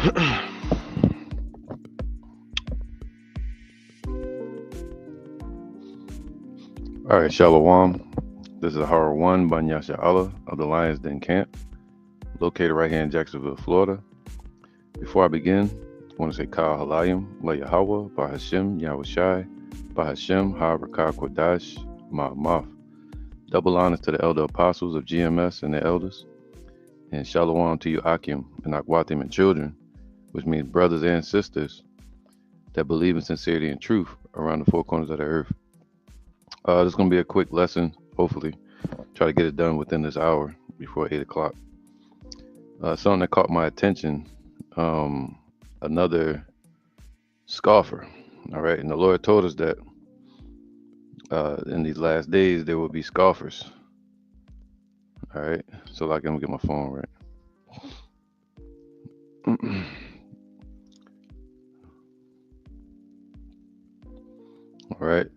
All right, Shalom. This is Horror One Banyasha Allah of the Lions Den Camp, located right here in Jacksonville, Florida. Before I begin, I want to say Ka Halayim, La Yahweh, Bahashem, Yahushai, Bahashem, Ha Rakah Kodash, Ma'amaf. Double honors to the elder apostles of GMS and the elders, and Shalom to you Akim and Akwatim and children, which means brothers and sisters that believe in sincerity and truth around the four corners of the earth. This is going to be a quick lesson, hopefully. Try to get it done within this hour before 8 o'clock. Something that caught my attention, another scoffer. All right. And the Lord told us that in these last days, there will be scoffers. All right. So, like, I'm going to get my phone right. All right.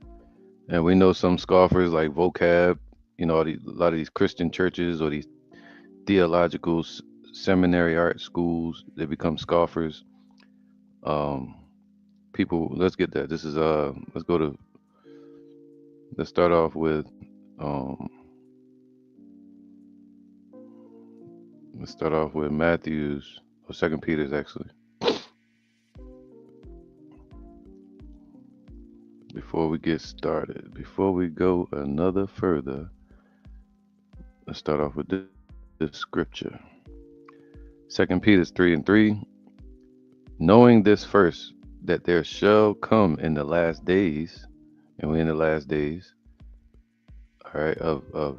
And we know some scoffers like vocab, a lot of these Christian churches or these theological seminary art schools, they become scoffers. People, let's get that. This is let's start off with um Matthew's or Second Peter's actually. Before we get started, before we go another further, let's start off with this scripture. 2 Peter 3:3. Knowing this first, that there shall come in the last days, and we're in the last days, all right, of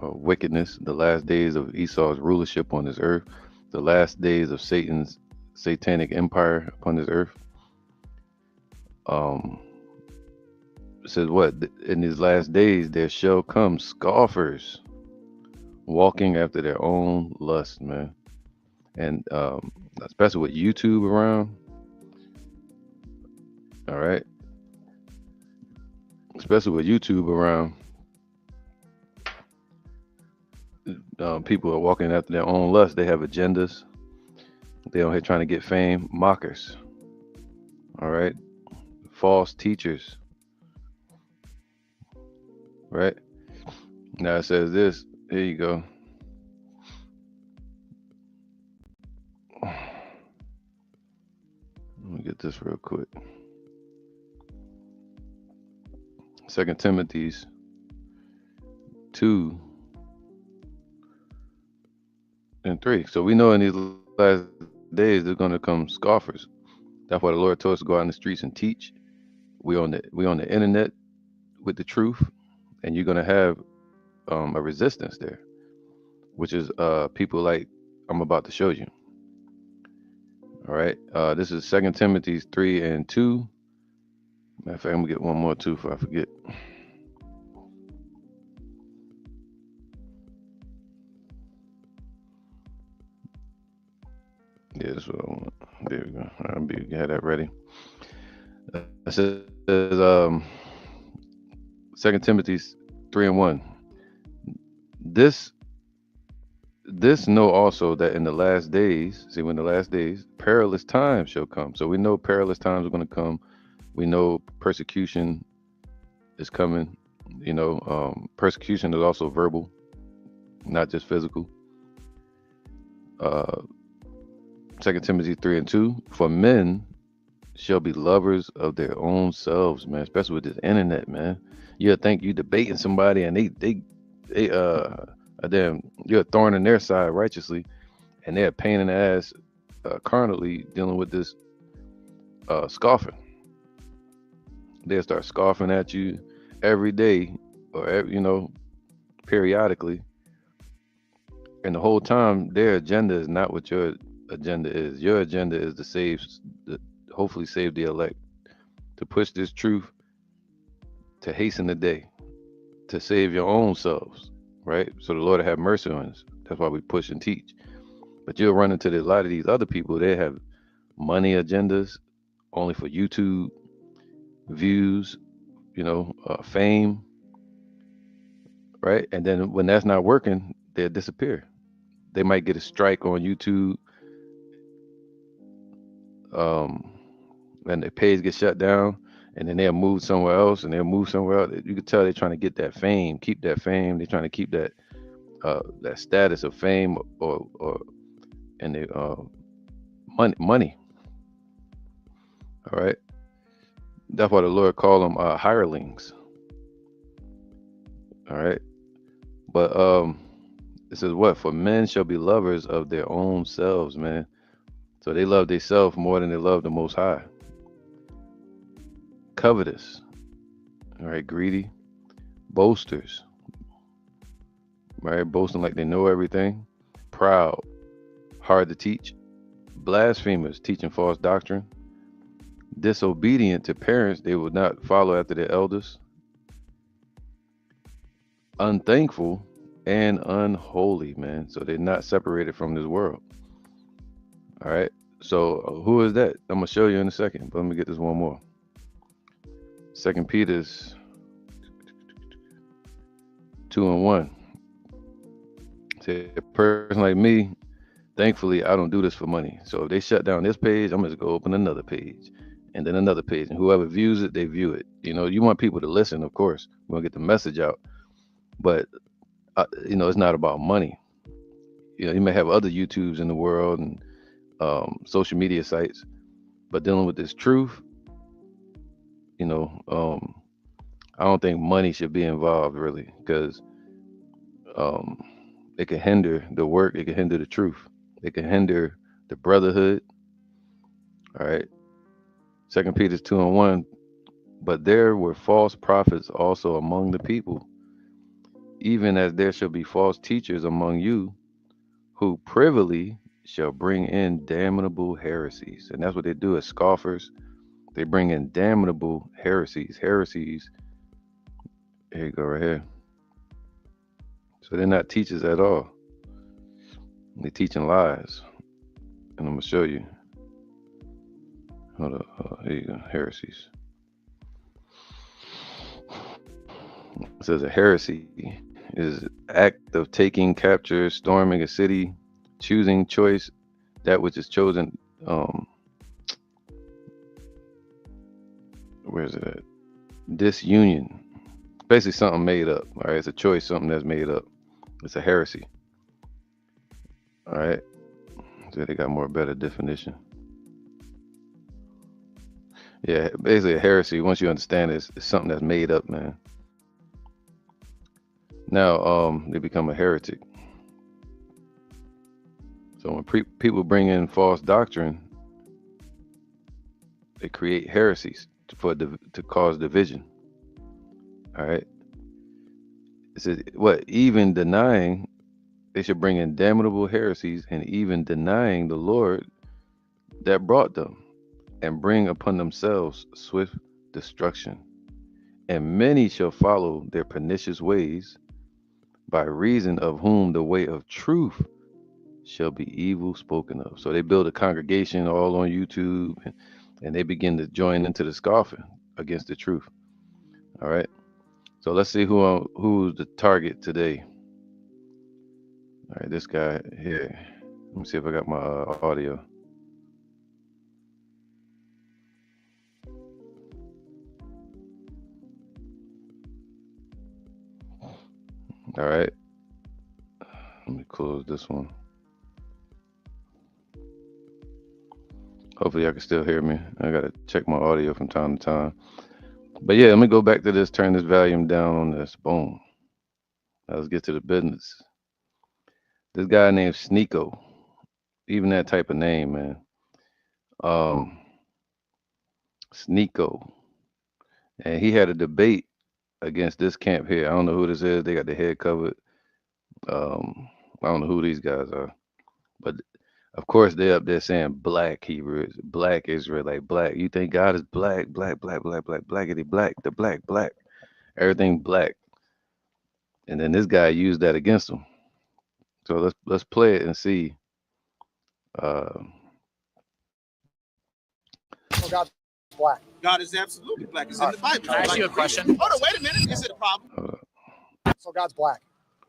wickedness, the last days of Esau's rulership on this earth, the last days of Satan's satanic empire upon this earth. It says what? In these last days there shall come scoffers, walking after their own lust, man. And especially with YouTube around. All right. Especially with YouTube around, people are walking after their own lust. They have agendas. They're out here trying to get fame. Mockers. All right. False teachers. Right. Now it says this. Here you go. Let me get this real quick. 2 Timothy 2:3. So we know in these last days there's going to come scoffers. That's why the Lord told us to go out in the streets and teach. We on the internet with the truth, and you're going to have a resistance there, which is people like I'm about to show you. All right. This is 2 Timothy 3:2. Matter of fact, I'm gonna get one more too before I forget. Yeah, that's what I want. There we go. I'll have that ready. It says 2 Timothy 3:1. This know also that in the last days, when the last days, perilous times shall come. So we know perilous times are going to come. We know persecution is coming. Persecution is also verbal, not just physical. 2 Timothy 3:2. For men shall be lovers of their own selves, man. Especially with this internet, man. You'll think you debating somebody, and they you're a thorn in their side righteously, and they're a pain in the ass carnally dealing with this scoffing. They'll start scoffing at you every day or periodically, and the whole time their agenda is not what your agenda is. Your agenda is to hopefully save the elect, to push this truth, to hasten the day, to save your own selves, right? So the Lord will have mercy on us. That's why we push and teach. But you'll run into a lot of these other people. They have money agendas only for YouTube views, fame, right? And then when that's not working, they'll disappear. They might get a strike on YouTube, um, and the page gets shut down, and then they'll move somewhere else, and they'll move somewhere else. You can tell they're trying to get that fame, keep that fame. They're trying to keep that status of fame or and they money. All right, that's why the Lord called them hirelings. All right, but it says what? For men shall be lovers of their own selves, man. So they love themselves more than they love the Most High. Covetous, all right, greedy, boasters, right, boasting like they know everything, proud, hard to teach, blasphemers, teaching false doctrine, disobedient to parents, they would not follow after their elders, unthankful, and unholy, man. So they're not separated from this world. All right. So who is that? I'm gonna show you in a second, but let me get this one more. Second Peter's 2:1. Say a person like me, thankfully I don't do this for money. So if they shut down this page, I'm just go open another page, and then another page, and whoever views it, they view it. You know, you want people to listen, of course. We want to get the message out, but it's not about money. You may have other YouTubes in the world and social media sites, but dealing with this truth, I don't think money should be involved really, because um, it can hinder the work, it can hinder the truth, it can hinder the brotherhood. All right. Second Peter 2:1. But there were false prophets also among the people, even as there shall be false teachers among you, who privily shall bring in damnable heresies. And that's what they do as scoffers. They bring in damnable heresies. Heresies, here you go, right here. So they're not teachers at all. They're teaching lies. And I'm going to show you. Hold up. Here you go. Heresies. It says a heresy is act of taking, capture, storming a city, choosing choice, that which is chosen. Where is it at? Disunion. Basically something made up. All right, it's a choice, something that's made up. It's a heresy. All right, so they got more better definition. Yeah, basically a heresy. Once you understand it, it's something that's made up, man. Now, they become a heretic. So when people bring in false doctrine, they create heresies to cause division. All right. It says, what? Even denying, they should bring in damnable heresies, and even denying the Lord that brought them, and bring upon themselves swift destruction. And many shall follow their pernicious ways, by reason of whom the way of truth shall be evil spoken of. So they build a congregation all on YouTube, and they begin to join into the scoffing against the truth. All right. So let's see who's the target today. All right, this guy here. Let me see if I got my audio. All right. Let me close this one. Hopefully, y'all can still hear me. I gotta check my audio from time to time. But yeah, let me go back to this. Turn this volume down on this. Boom. Now let's get to the business. This guy named Sneako. Even that type of name, man. Sneako. And he had a debate against this camp here. I don't know who this is. They got their head covered. I don't know who these guys are. But of course, they're up there saying black Hebrews, black Israelite, black. You think God is black, black, black, black, black, blackity, black, the black, black, everything black. And then this guy used that against him. So let's play it and see. So God's black. God is absolutely black. It's in the Bible. Can I ask you a question? Hold on, wait a minute. Is it a problem? So God's black.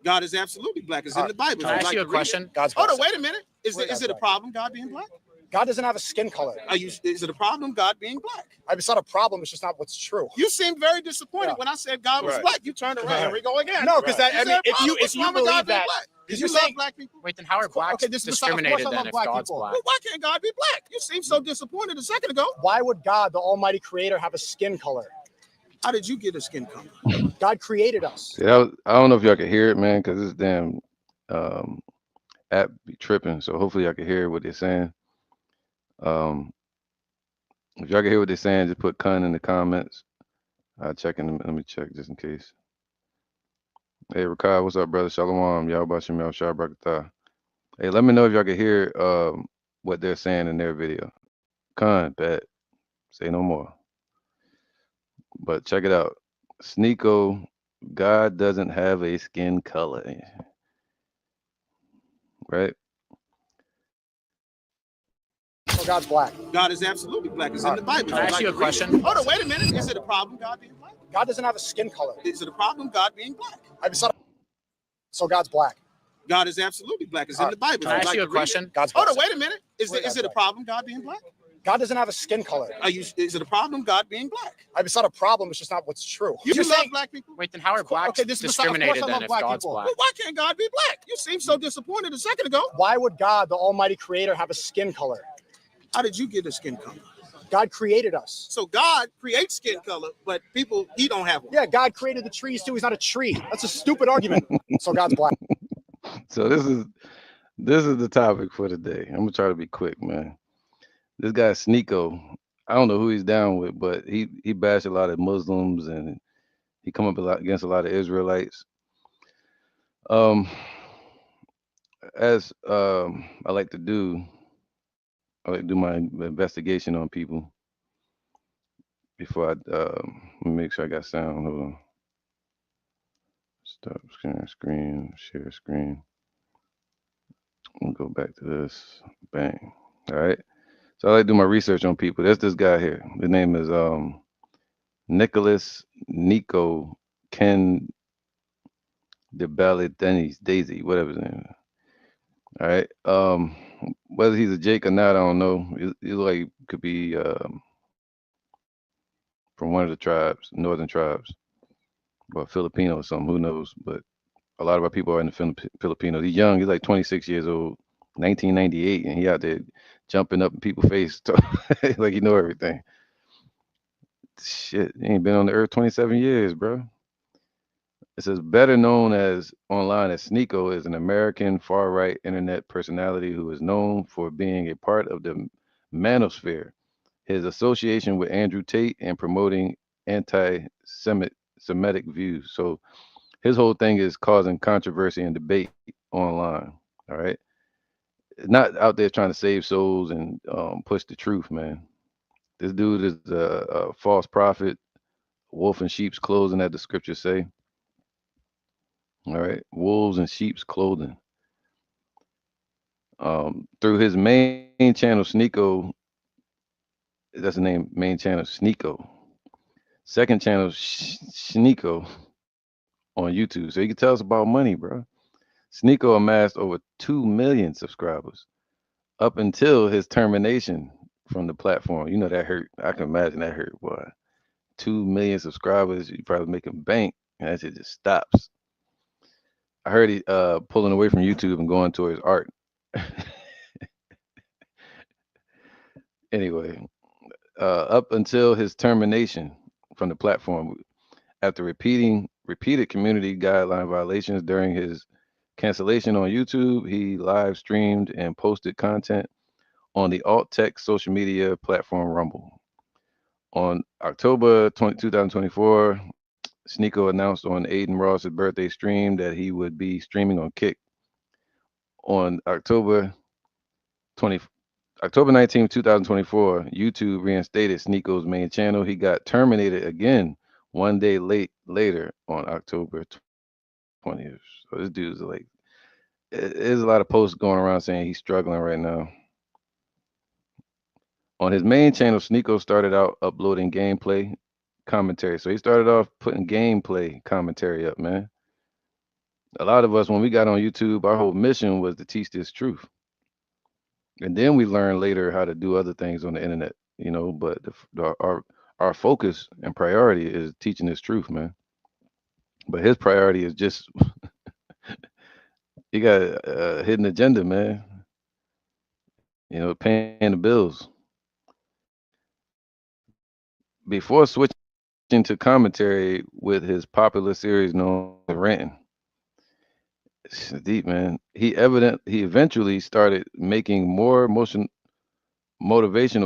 God is absolutely black. It's in the Bible. Can I ask you a question? God's black. Hold on, wait a minute. Is it a problem, God being black? God doesn't have a skin color. Is it a problem God being black? It's not a problem. It's just not what's true. You seemed very disappointed Yeah. when I said God was Right. black. You turned around. Here we go again. No, because Is there a if problem? you What's wrong with believe God being that, black? because You you're love saying, black people. Wait, then how are blacks okay, this is beside- of discriminated course I love then if black God's people. black? Well, why can't God be black? You seemed so disappointed a second ago. why would God, the Almighty Creator, have a skin color? How did you get a skin color? God created us. See, I don't know if y'all can hear it, man, because this damn um, app be tripping. So hopefully y'all can hear what they're saying. Um, if y'all can hear what they're saying, just put "cun" in the comments. I'll check in. Let me check just in case. Hey, Rakai, what's up, brother? Shalom. Y'all about Shemel Shah Brakatah. Hey, let me know if y'all can hear what they're saying in their video. "Cun," bet. Say no more. But check it out. Sneako, God doesn't have a skin color, right? So God's black. God is absolutely black. It's in the Bible. Can I ask you a question? Hold on, wait a minute. Is it a problem God being black? God doesn't have a skin color. Is it a problem God being black? So God's black. God is absolutely black. It's in the Bible. Can I ask you a question? God's Hold black. on, wait a minute. Is it a problem God being black? God doesn't have a skin color. Is it a problem God being black? It's not a problem. It's just not what's true. You You're love saying, black people. Wait, then how are blacks okay, this is beside- of course discriminated I then love if black God's people. black? Well, why can't God be black? You seemed so disappointed a second ago. why would God, the Almighty Creator, have a skin color? How did you get a skin color? God created us. So God creates skin color, but people, he don't have one. Yeah, God created the trees too. He's not a tree. That's a stupid argument. So God's black. So this is the topic for today. I'm gonna try to be quick, man. This guy Sneako, I don't know who he's down with, but he bashed a lot of Muslims and he come up against a lot of Israelites. Um, as I like to do, I like to do my investigation on people before I let me make sure I got sound. Hold on. Stop screen, share screen. We'll go back to this. Bang. All right. So I like to do my research on people. That's this guy here. His name is Nicholas Nico Ken DeBallet Daisy, whatever his name is. All right. Whether he's a Jake or not, I don't know. He look like could be from one of the tribes, northern tribes, or Filipino or something. Who knows? But a lot of our people are in the Filipinos. He's young. He's like 26 years old, 1998, and he out there jumping up in people's face like he know everything. Shit, he ain't been on the earth 27 years, bro. It says better known as online as Sneako is an American far-right internet personality who is known for being a part of the manosphere. His association with Andrew Tate and promoting anti-Semitic views. So his whole thing is causing controversy and debate online. All right, not out there trying to save souls and push the truth, man. This dude is a false prophet, wolf in sheep's clothing, as the scriptures say. All right, wolves in sheep's clothing. Through his main channel, Sneako, that's the name, main channel, Sneako. Second channel, Sneako on YouTube. So you can tell us about money, bro. Sneako amassed over 2 million subscribers up until his termination from the platform. You know that hurt. I can imagine that hurt, boy. 2 million subscribers, you probably making bank, and that shit just stops. I heard he pulling away from YouTube and going towards art. Anyway, up until his termination from the platform after repeated community guideline violations during his cancellation on YouTube, he live streamed and posted content on the alt tech social media platform Rumble. On October 2024, Sneako announced on Aiden Ross's birthday stream that he would be streaming on Kick. On October 19, 2024, YouTube reinstated Sneako's main channel. He got terminated again one day later on October 20th. So this dude's like, there's a lot of posts going around saying he's struggling right now. On his main channel, Sneako started out uploading gameplay commentary. So he started off putting gameplay commentary up, man. A lot of us, when we got on YouTube, our whole mission was to teach this truth. And then we learn later how to do other things on the internet, but our focus and priority is teaching this truth, man. But his priority is just he got a hidden agenda, man. Paying the bills. Before switching to commentary with his popular series known as Ranting, it's deep, man. He eventually started making more motivational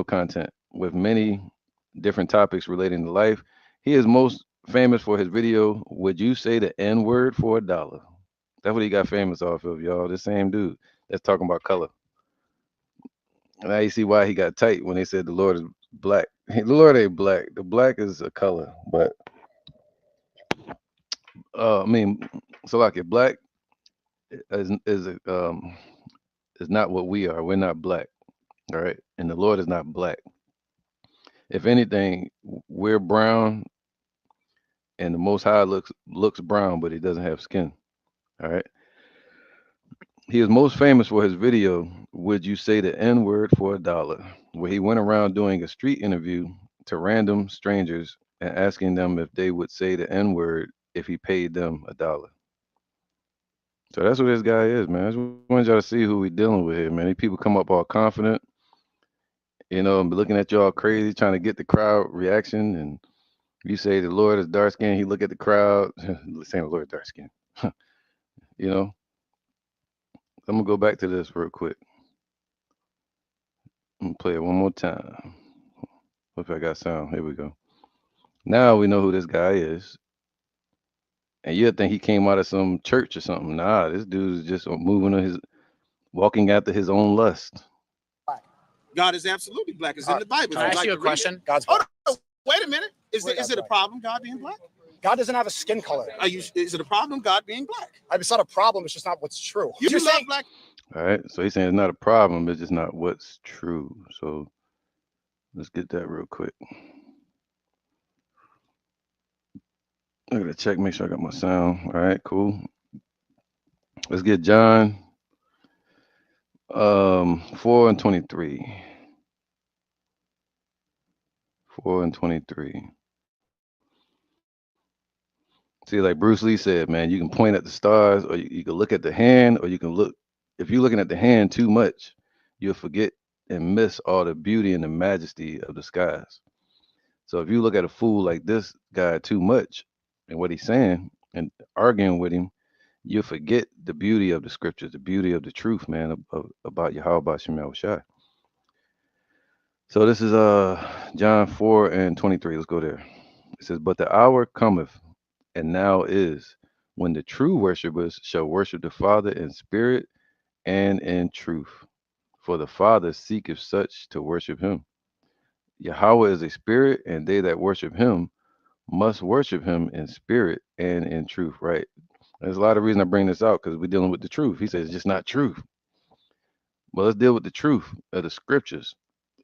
content with many different topics relating to life. He is most famous for his video, Would You Say the N Word for $1? That's what he got famous off of, y'all. The same dude that's talking about color. Now you see why he got tight when they said the Lord is black. The Lord ain't black. The black is a color. But I mean, so like it black is not what we are. We're not black. All right. And the Lord is not black. If anything, we're brown and the most high looks brown, but he doesn't have skin. All right. He is most famous for his video, Would You Say the N Word for $1? Where he went around doing a street interview to random strangers and asking them if they would say the N word if he paid them $1. So that's what this guy is, man. I just want y'all to see who we dealing with here, man. These people come up all confident, and be looking at you all crazy, trying to get the crowd reaction. And you say the Lord is dark skinned, he look at the crowd, saying the Lord is dark skinned. you know, I'm gonna go back to this real quick. I'm gonna play it one more time. Hope I got sound. Here we go. Now we know who this guy is. And you'd think he came out of some church or something. Nah, this dude is just moving on walking after his own lust. God is absolutely black. It's in the Bible. Can I If you'd ask like you a to read it. question? God's Hold black. on. Wait a minute. Is it a black. problem God being black? God doesn't have a skin color. Is it a problem God being black? It's not a problem. It's just not what's true. You You're love saying black. All right. So he's saying it's not a problem, it's just not what's true. So let's get that real quick. I gotta check, make sure I got my sound. All right, cool. Let's get John 4 and 23. 4 and 23. See, like Bruce Lee said, man, you can point at the stars, or you can look at the hand, or you can look. If you're looking at the hand too much, you'll forget and miss all the beauty and the majesty of the skies. So if you look at a fool like this guy too much and what he's saying and arguing with him, you'll forget the beauty of the scriptures, the beauty of the truth, man, about Yahweh Shemel Shai. So this is John 4 and 23. Let's go there. It says, But the hour cometh, and now is, when the true worshipers shall worship the Father in spirit and in truth. For the Father seeketh such to worship him. Yahweh is a spirit, and they that worship him must worship him in spirit and in truth, right? There's a lot of reason I bring this out because we're dealing with the truth. He says it's just not truth. But let's deal with the truth of the scriptures.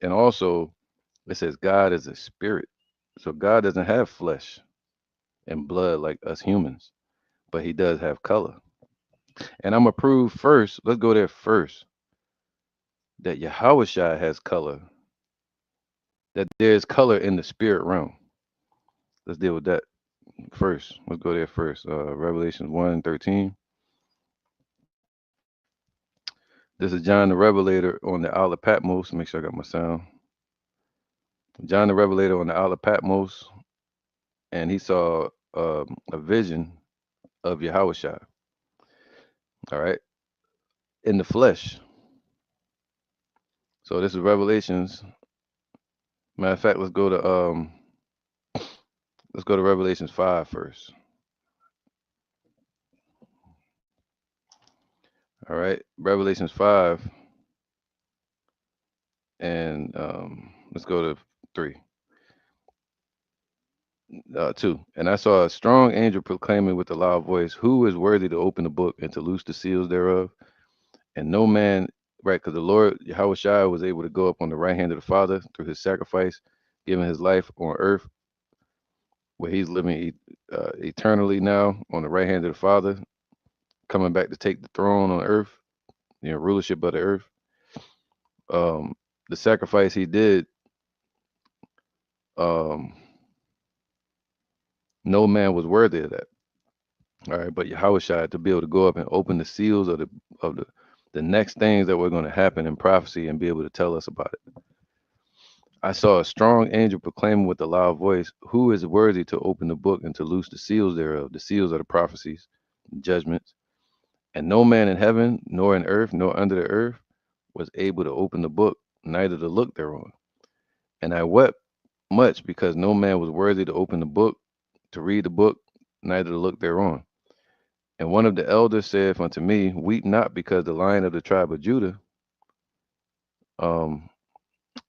And also, it says God is a spirit. So God doesn't have flesh and blood like us humans, but he does have color. And I'm going to prove first, let's go there first, that Yahweh has color, that there's color in the spirit realm. Let's deal with that first. Let's go there first. Revelation 1:13. This is John the Revelator on the Isle of Patmos. Make sure I got my sound. John the Revelator on the Isle of Patmos, and he saw a vision of Yahweh all right, in the flesh. So this is Revelations. Matter of fact, let's go to Revelations 5 first. All right, Revelations 5, and let's go to 3. 2. And I saw a strong angel proclaiming with a loud voice, Who is worthy to open the book and to loose the seals thereof? And no man, right, because the Lord Yahweh was able to go up on the right hand of the Father through his sacrifice, giving his life on earth, where he's living eternally now on the right hand of the Father, coming back to take the throne on earth, rulership of the earth. Um, the sacrifice he did, um, no man was worthy of that. All right, but Yahushua to be able to go up and open the seals of the next things that were going to happen in prophecy and be able to tell us about it. I saw a strong angel proclaiming with a loud voice, "Who is worthy to open the book and to loose the seals thereof?" The seals are the prophecies, judgments. And no man in heaven, nor in earth, nor under the earth was able to open the book, neither to look thereon. And I wept much because no man was worthy to open the book, to read the book, neither to look thereon. And one of the elders saith unto me, "Weep not, because the Lion of the tribe of Judah, um,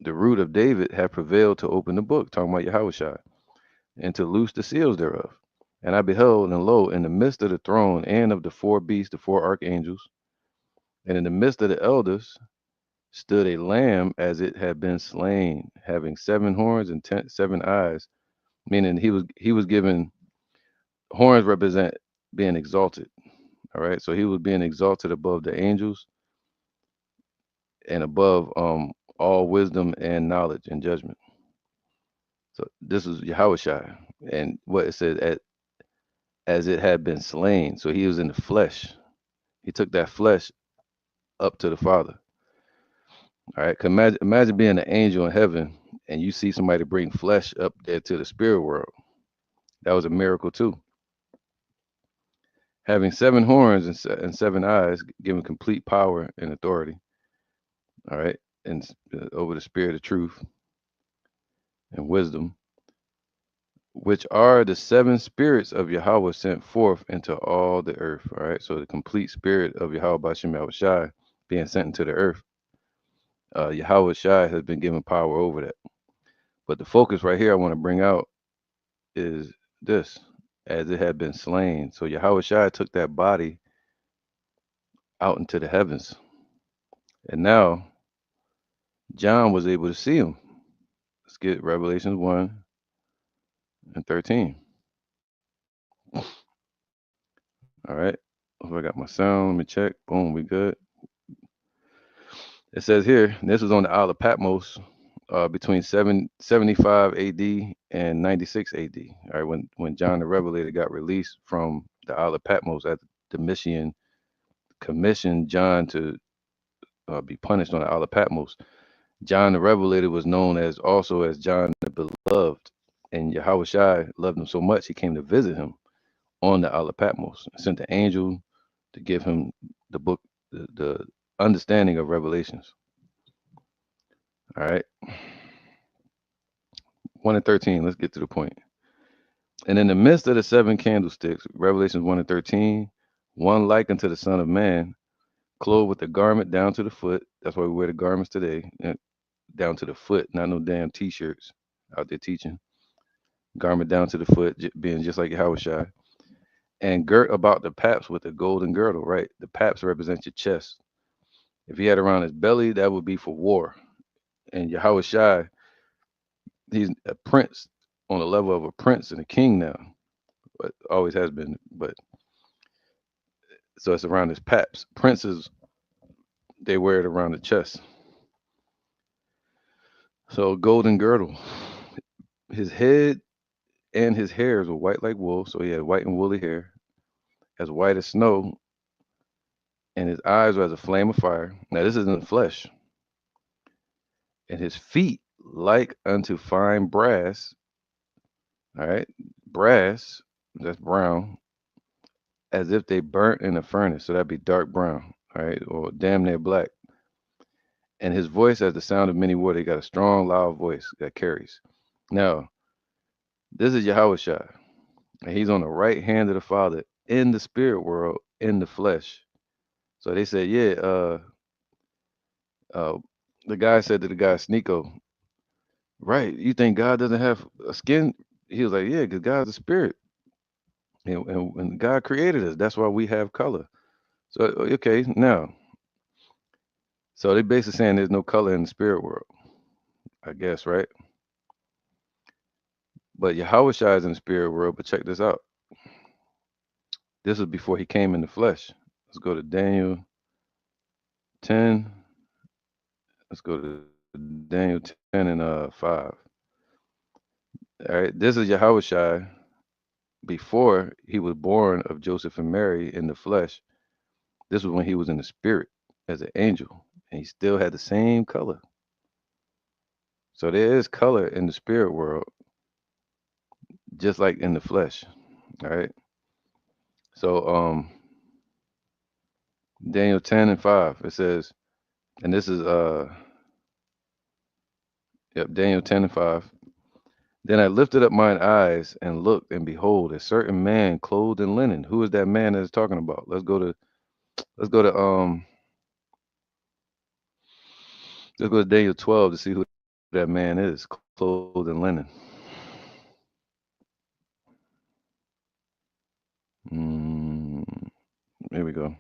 the root of David, hath prevailed to open the book," talking about Yahushua, "and to loose the seals thereof. And I beheld, and lo, in the midst of the throne and of the four beasts, the four archangels, and in the midst of the elders, stood a lamb as it had been slain, having 7 horns and 7 eyes," meaning he was given horns represent being exalted. All right, so he was being exalted above the angels and above all wisdom and knowledge and judgment. So this is Yahushua, and what it says, as it had been slain. So he was in the flesh. He took that flesh up to the Father. All right, 'cause imagine being an angel in heaven and you see somebody bring flesh up there to the spirit world. That was a miracle too. Having 7 horns and 7 eyes, given complete power and authority. All right, and over the spirit of truth and wisdom, which are the 7 spirits of Yahweh sent forth into all the earth. All right, so the complete spirit of Yahweh Bashem Yahushai being sent into the earth. Yahweh Shai has been given power over that. But the focus right here I want to bring out is this, as it had been slain. So Yahweh Shai took that body out into the heavens. And now John was able to see him. Let's get Revelations 1 and 13. All right. If I got my sound, let me check. Boom, we good. It says here, this was on the Isle of Patmos between 775 AD and 96 AD. All right, when John the Revelator got released from the Isle of Patmos after Domitian commissioned John to be punished on the Isle of Patmos. John the Revelator was known as also as John the Beloved, and Yahweh Shai loved him so much he came to visit him on the Isle of Patmos. Sent the angel to give him the book, the understanding of Revelations. All right, 1 and 13. Let's get to the point. And in the midst of the 7 candlesticks, Revelations 1 and 13, one like unto the Son of Man, clothed with a garment down to the foot. That's why we wear the garments today, down to the foot, not no damn t-shirts out there teaching. Garment down to the foot, being just like Yahweh Shai. And girt about the paps with a golden girdle, right? The paps represent your chest. If he had around his belly, that would be for war. And Yahweh Shai, he's a prince on the level of a prince and a king now, but always has been. But so it's around his paps. Princes, they wear it around the chest. So golden girdle. His head and his hairs were white like wool, so he had white and woolly hair, as white as snow, and his eyes were as a flame of fire. Now this is in the flesh. And his feet like unto fine brass. All right, brass, that's brown, as if they burnt in a furnace. So that'd be dark brown, all right, or damn near black. And his voice as the sound of many water. He got a strong, loud voice that carries. Now, this is Yahweh Shai. And he's on the right hand of the Father in the spirit world, in the flesh. So they said, yeah, uh, the guy said to the guy, Sneako, right, you think God doesn't have a skin? He was like, yeah, because God's a spirit. And when God created us, that's why we have color. So, okay, now, so they basically saying there's no color in the spirit world, I guess, right? But Yahweh Shai is in the spirit world, but check this out. This was before he came in the flesh. Let's go to Daniel 10 Let's go to Daniel 10 and 5. All right, this is Yahushua before he was born of Joseph and Mary in the flesh. This was when he was in the spirit as an angel, and he still had the same color. So there is color in the spirit world, just like in the flesh. All right. So Daniel 10 and 5, it says, and this is yep, Daniel 10 and 5. Then I lifted up mine eyes and looked, and behold, a certain man clothed in linen. Who is that man that is talking about? Let's go to let's go to Daniel 12 to see who that man is, clothed in linen. Mm, here we go.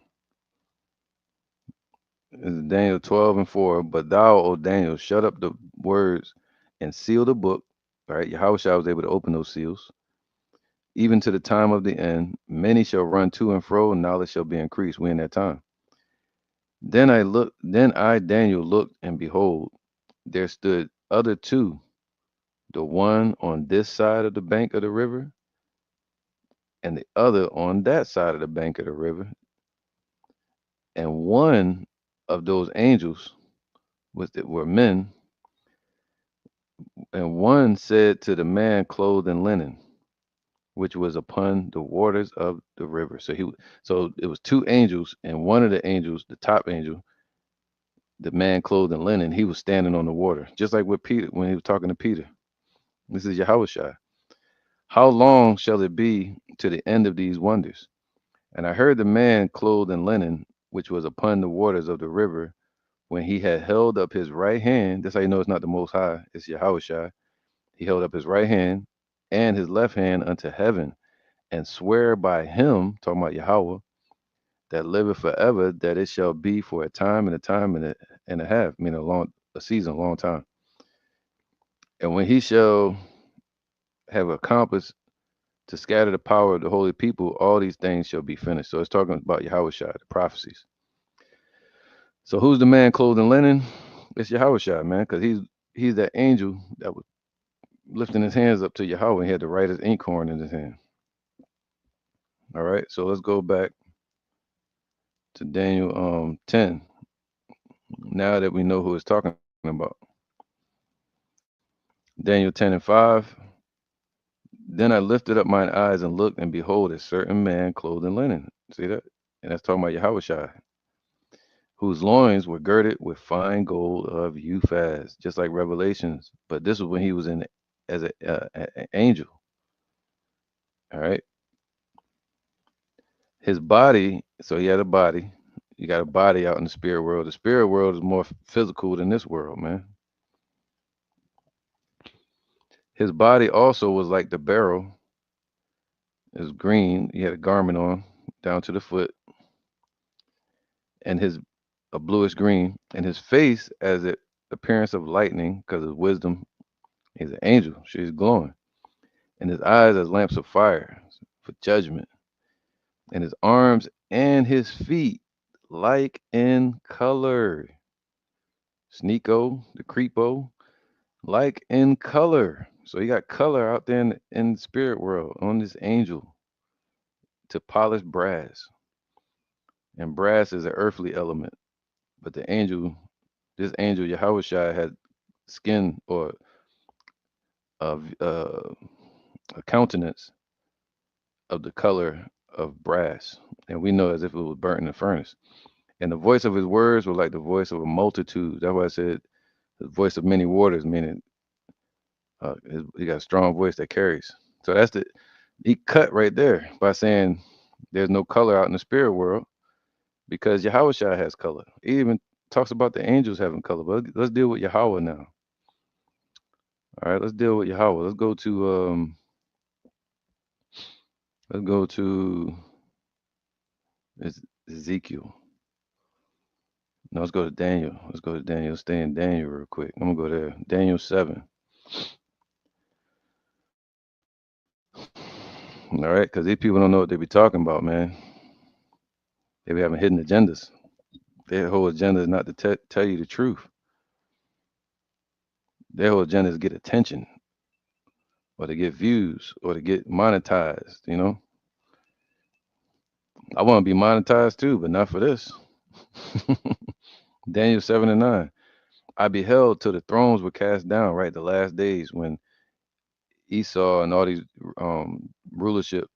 It's Daniel 12 and 4. But thou, O Daniel, shut up the words and seal the book. All right, Yahushua was able to open those seals. Even to the time of the end, many shall run to and fro, and knowledge shall be increased. We in that time. Then I, Daniel, looked, and behold, there stood other two, the one on this side of the bank of the river, and the other on that side of the bank of the river. And one of those angels were men, and one said to the man clothed in linen, which was upon the waters of the river. So it was two angels, and one of the angels, the top angel, the man clothed in linen, he was standing on the water, just like with Peter when he was talking to Peter. This is Yahushua. How long shall it be to the end of these wonders? And I heard the man clothed in linen, which was upon the waters of the river, when he had held up his right hand. That's how you know it's not the Most High, it's Yahushua. He held up his right hand and his left hand unto heaven, and swear by him, talking about Yahweh, that liveth forever, that it shall be for a time and a time and a half, meaning a season, a long time. And when he shall have accomplished to scatter the power of the holy people, all these things shall be finished. So it's talking about Yahushua, the prophecies. So who's the man clothed in linen? It's Yahushua, man, because he's that angel that was lifting his hands up to Yahweh. He had to write his inkhorn in his hand. All right, so let's go back to Daniel 10. Now that we know who it's talking about. Daniel 10 and 5. Then I lifted up mine eyes and looked, and behold, a certain man clothed in linen. See that? And that's talking about Yahushua, whose loins were girded with fine gold of Uphaz, just like Revelations. But this was when he was in as an angel. All right. His body, so he had a body. You got a body out in the spirit world. The spirit world is more physical than this world, man. His body also was like the beryl. It was green. He had a garment on down to the foot, and his a bluish green, and his face as the appearance of lightning, because of wisdom. He's an angel. She's glowing, and his eyes as lamps of fire for judgment, and his arms and his feet like in color. Sneako, the creepo, like in color. So he got color out there in the spirit world on this angel to polish brass. And brass is an earthly element. But this angel Yahushua had skin or a countenance of the color of brass. And we know as if it was burnt in the furnace. And the voice of his words were like the voice of a multitude. That's why I said the voice of many waters, meaning he got a strong voice that carries. So he cut right there by saying there's no color out in the spirit world because Yahushua has color. He even talks about the angels having color. But let's deal with Yahweh now. All right, let's deal with Yahweh. Let's go to Ezekiel. No, let's go to Daniel. Let's go to Daniel. Stay in Daniel real quick. I'm gonna go there. Daniel 7. All right, because these people don't know what they be talking about, man. They be having hidden agendas. Their whole agenda is not to tell you the truth. Their whole agenda is get attention or to get views or to get monetized, you know. I want to be monetized too, but not for this. Daniel 7 and 9. I beheld till the thrones were cast down, right? The last days when Esau and all these rulership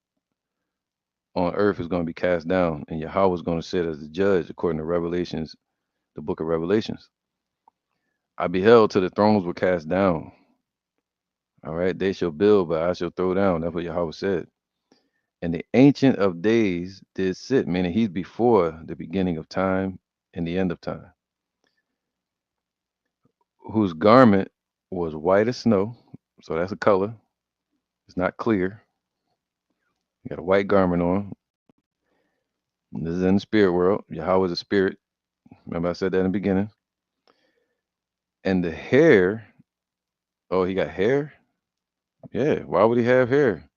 on earth is going to be cast down, and Yahweh is going to sit as the judge, according to Revelations, the book of Revelations. I beheld till the thrones were cast down. All right, they shall build, but I shall throw down. That's what Yahweh said. And the Ancient of Days did sit, meaning he's before the beginning of time and the end of time, whose garment was white as snow. So that's a color. It's not clear. You got a white garment on. This is in the spirit world. Yahweh is a spirit. Remember I said that in the beginning. And the hair, oh, he got hair? Yeah, why would he have hair?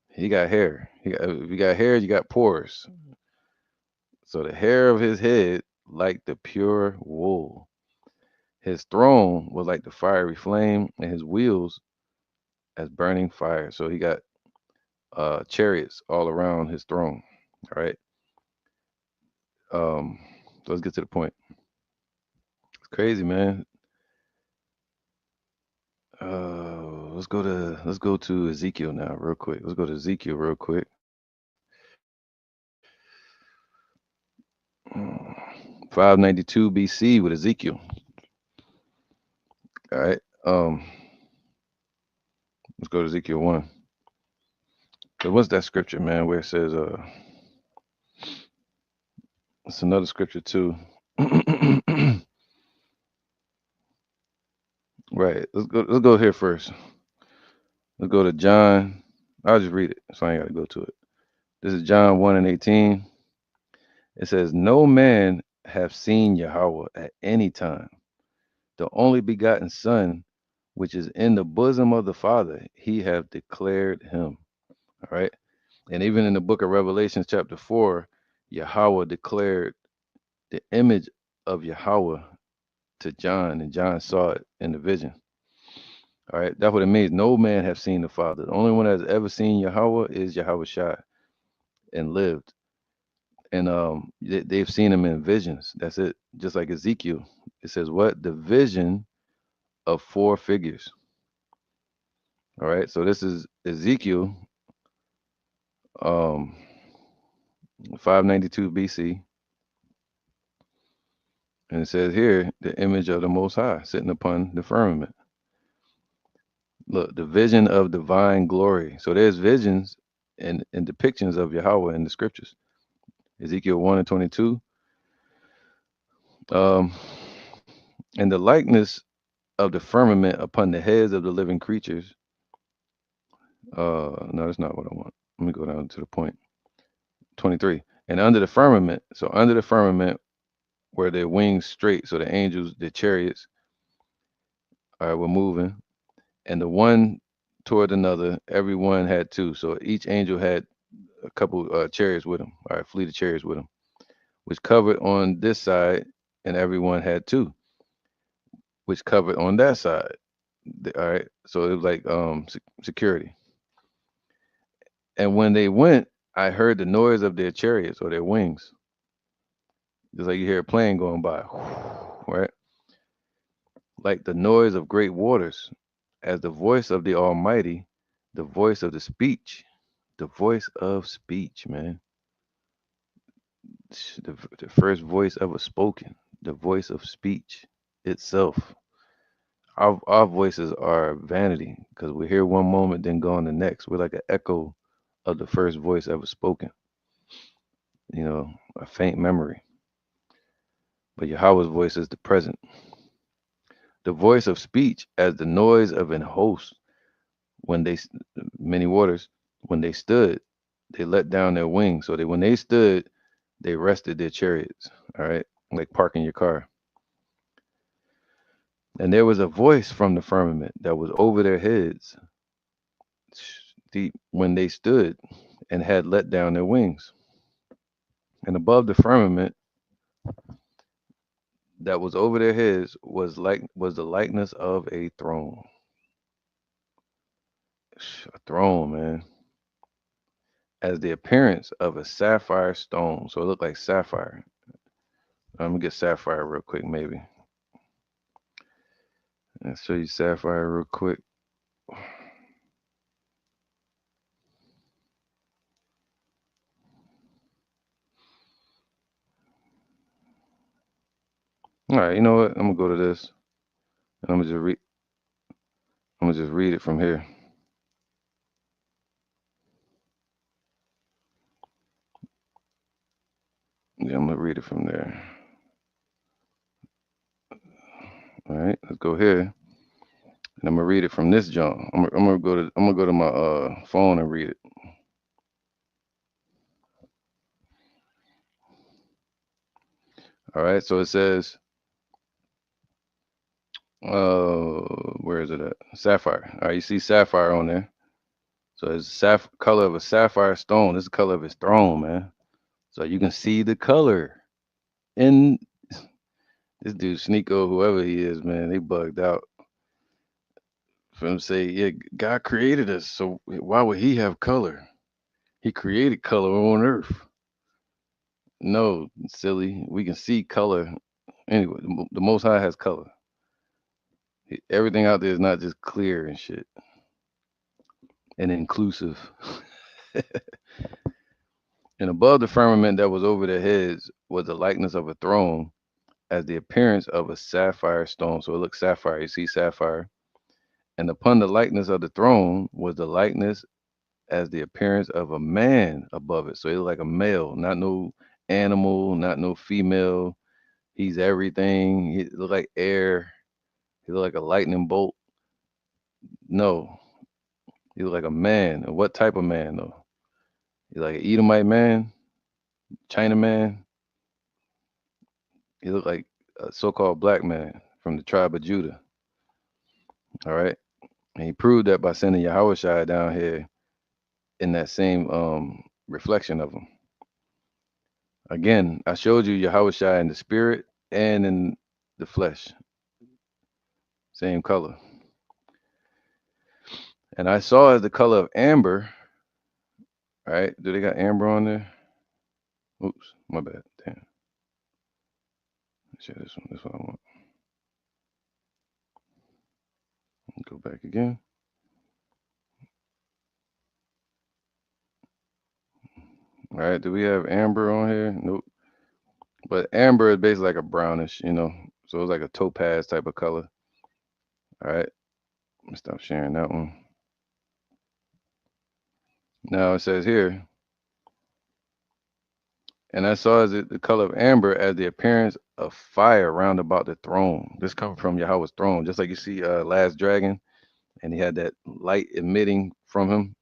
He got hair. If you got hair, you got pores. So the hair of his head like the pure wool. His throne was like the fiery flame, and his wheels as burning fire. So he got chariots all around his throne. All right. Um, so let's get to the point. It's crazy, man. Let's go to Ezekiel now, real quick. Let's go to Ezekiel real quick. 592 BC with Ezekiel. All right. Let's go to Ezekiel 1. So what's that scripture, man, where it says it's another scripture too. Right. Let's go here first. Let's go to John. I'll just read it, so I ain't gotta go to it. This is John 1 and 18. It says, no man have seen Yahweh at any time. The only begotten Son, which is in the bosom of the Father, he have declared him. All right. And even in the book of Revelations, chapter 4, Yahweh declared the image of Yahweh to John, and John saw it in the vision. All right. That's what it means. No man have seen the Father. The only one that's ever seen Yahweh is Yahweh Shai and lived. And they've seen him in visions. That's it. Just like Ezekiel. It says what? The vision of four figures. All right. So this is Ezekiel 592 BC. And it says here, the image of the Most High sitting upon the firmament. Look, the vision of divine glory. So there's visions and depictions of Yahweh in the scriptures. Ezekiel 1 and 22. Um, and the likeness of the firmament upon the heads of the living creatures. No, that's not what I want. Let me go down to the point. 23. And under the firmament, so under the firmament were their wings straight. So the angels, the chariots, were moving. And the one toward another, everyone had two. So each angel had a couple chariots with them. All right, fleet of chariots with them, which covered on this side, and everyone had two, which covered on that side. All right, so it was like security. And when they went, I heard the noise of their chariots or their wings, just like you hear a plane going by, right? Like the noise of great waters, as the voice of the Almighty, the voice of the voice of speech, man. The first voice ever spoken, the voice of speech itself. Our voices are vanity because we're here one moment, then gone the next. We're like an echo of the first voice ever spoken, a faint memory. But Yahweh's voice is the present. The voice of speech as the noise of an host when many waters, when they stood, they let down their wings. So when they stood, they rested their chariots. All right. Like parking your car. And there was a voice from the firmament that was over their heads deep when they stood and had let down their wings. And above the firmament, that was over their heads was the likeness of a throne. A throne, man. As the appearance of a sapphire stone. So it looked like sapphire. I'm gonna get sapphire real quick, maybe. Let's show you sapphire real quick. All right, you know what? I'm gonna go to this, and I'm gonna just read. I'm gonna just read it from here. Yeah, I'm gonna read it from there. All right, let's go here, and I'm gonna read it from this jump. I'm gonna go to my phone and read it. All right, so it says, where is it at? Sapphire. All right, you see sapphire on there. So it's color of a sapphire stone. This is the color of his throne, man. So you can see the color. And this dude Sneako, whoever he is, man, they bugged out for him to say, yeah, God created us, so why would he have color? He created color on earth. No, silly. We can see color. Anyway, the Most High has color. Everything out there is not just clear and shit and inclusive. And above the firmament that was over their heads was the likeness of a throne as the appearance of a sapphire stone. So it looks sapphire. You see sapphire. And upon the likeness of the throne was the likeness as the appearance of a man above it. So it looked like a male, not no animal, not no female. He's everything. He looked like air. He looked like a lightning bolt. No, he looked like a man. And what type of man though? He's like an Edomite man, China man. He looked like a so-called black man from the tribe of Judah. All right. And he proved that by sending Yahushua down here in that same reflection of him. Again, I showed you Yahushua in the spirit and in the flesh, same color. And I saw as the color of amber, right? Do they got amber on there? Oops, my bad. Damn. Share this one. This one I want. Go back again. All right, do we have amber on here? Nope. But amber is basically like a brownish, so it's like a topaz type of color. All right, let me stop sharing that one. Now it says here, and I saw as the color of amber as the appearance of fire round about the throne. This comes from Yahweh's throne, just like you see Last Dragon, and he had that light emitting from him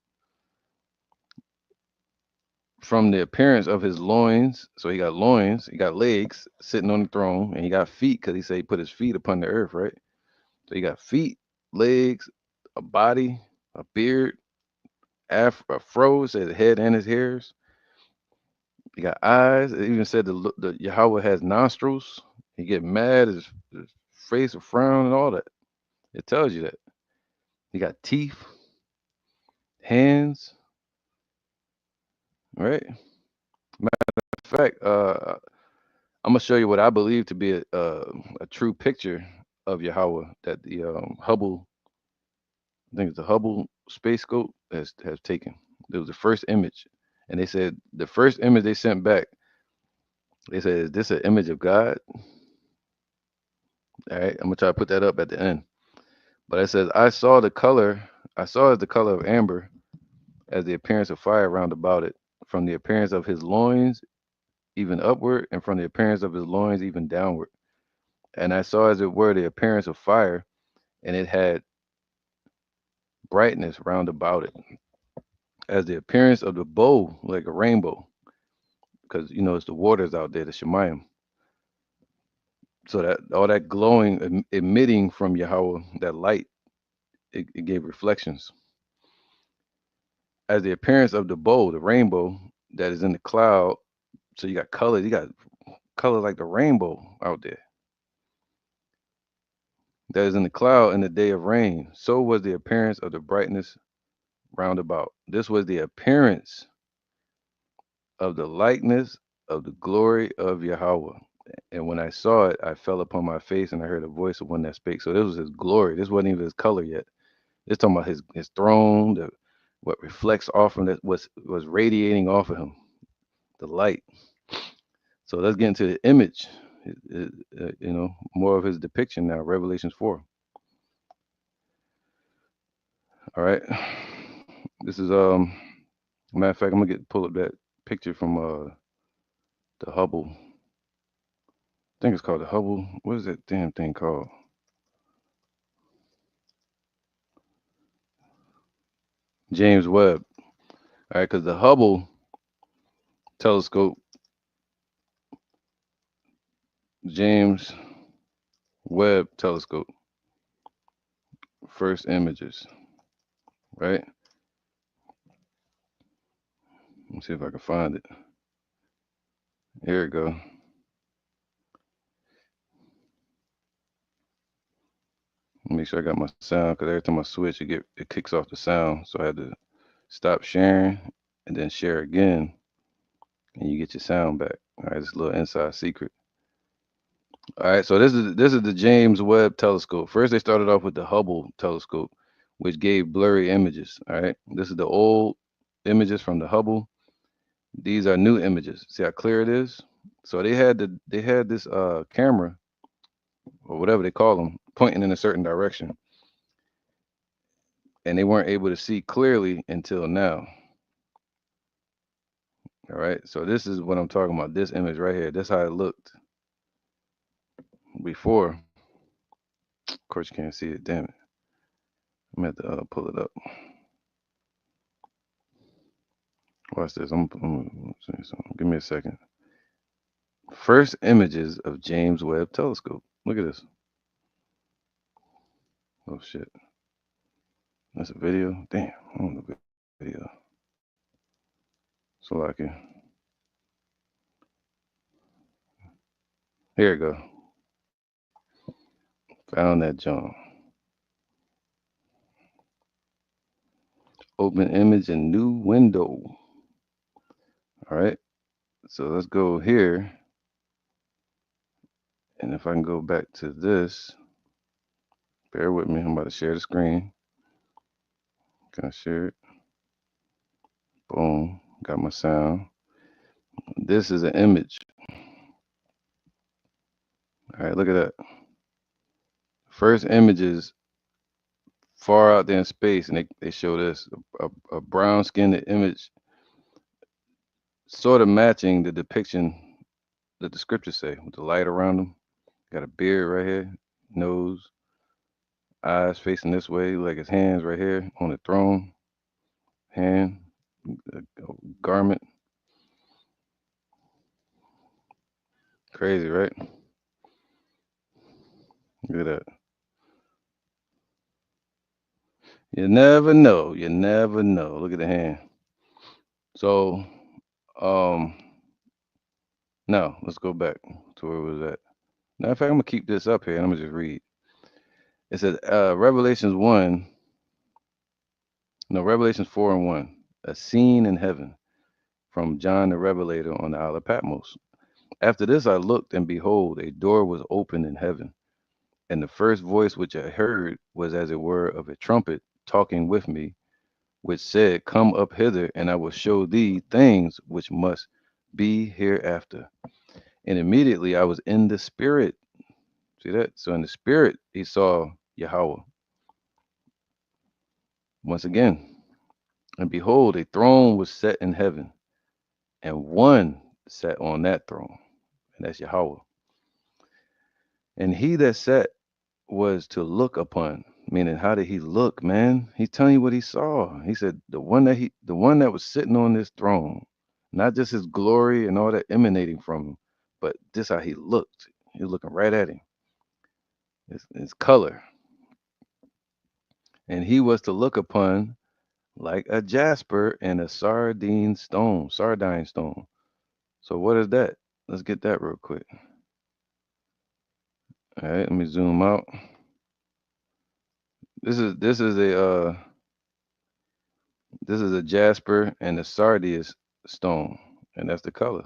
from the appearance of his loins. So he got loins, he got legs sitting on the throne, and he got feet because he said he put his feet upon the earth, right? So he got feet, legs, a body, a beard, a fro, says the head and his hairs. He got eyes. It even said the Yahweh has nostrils. He get mad, his face will frown and all that. It tells you that. He got teeth, hands, right? Matter of fact, I'm gonna show you what I believe to be a true picture of Yahweh that the Hubble, I think it's the Hubble space scope has taken. It was the first image, and they said the first image they sent back. They said, "Is this an image of God?" All right, I'm gonna try to put that up at the end. But it says, "I saw the color. I saw as the color of amber, as the appearance of fire round about it, from the appearance of his loins even upward, and from the appearance of his loins even downward. And I saw as it were the appearance of fire, and it had brightness round about it, as the appearance of the bow, like a rainbow, because it's the waters out there, the Shemayim. So that all that glowing, emitting from Yahweh, that light, it gave reflections. As the appearance of the bow, the rainbow that is in the cloud. So you got colors like the rainbow out there. that is in the cloud in the day of rain. So was the appearance of the brightness round about. This was the appearance of the likeness of the glory of Yahweh. And when I saw it, I fell upon my face and I heard a voice of one that spake. So this was his glory. This wasn't even his color yet. It's talking about his throne, what reflects off him, that was radiating off of him, the light. So let's get into the image. More of his depiction now. Revelations 4. All right. This is matter of fact, I'm gonna pull up that picture from the Hubble. I think it's called the Hubble. What is that damn thing called? James Webb. All right, because the Hubble telescope, James Webb telescope, first images. Right. Let me see if I can find it. Here we go. Make sure I got my sound because every time I switch, it kicks off the sound. So I had to stop sharing and then share again, and you get your sound back. All right, this a little inside secret. All right, so this is the James Webb telescope. First, they started off with the Hubble telescope, which gave blurry images. All right, this is the old images from the Hubble. These are new images. See how clear it is. So they had this camera or whatever they call them pointing in a certain direction, and they weren't able to see clearly until now. All right, so this is what I'm talking about. This image right here. That's how it looked before. Of course, you can't see it. Damn it. I'm gonna have to pull it up. Watch this. I'm say something. Give me a second. First images of James Webb Telescope. Look at this. Oh shit. That's a video. Damn. I don't know video. So like it. Here we go. Found that John. Open image and new window. All right. So let's go here. And if I can go back to this, bear with me. I'm about to share the screen. Can I share it? Boom. Got my sound. This is an image. All right, look at that. First images far out there in space, and they show this a brown skinned image, sort of matching the depiction that the scriptures say with the light around him. Got a beard right here, nose, eyes facing this way, like his hands right here on the throne, hand, garment. Crazy, right? Look at that. You never know. You never know. Look at the hand. So, um, now let's go back to where it was at. Now, in fact, I'm gonna keep this up here and I'm gonna just read. It says Revelations 1, no, Revelations 4 and 1, a scene in heaven from John the Revelator on the Isle of Patmos. After this, I looked, and behold, a door was opened in heaven. And the first voice which I heard was as it were of a trumpet talking with me, which said, come up hither, and I will show thee things which must be hereafter. And immediately I was in the spirit. See that? So in the spirit, he saw Yahweh once again. And behold, a throne was set in heaven, and one sat on that throne, and that's Yahweh. And he that sat was to look upon, meaning how did he look, man? He's telling you what he saw. He said the one that was sitting on this throne, not just his glory and all that emanating from him, but this how he looked. He was looking right at him. His color. And he was to look upon like a jasper and a sardine stone. So what is that? Let's get that real quick. All right, let me zoom out. This is a jasper and a sardius stone, and that's the color.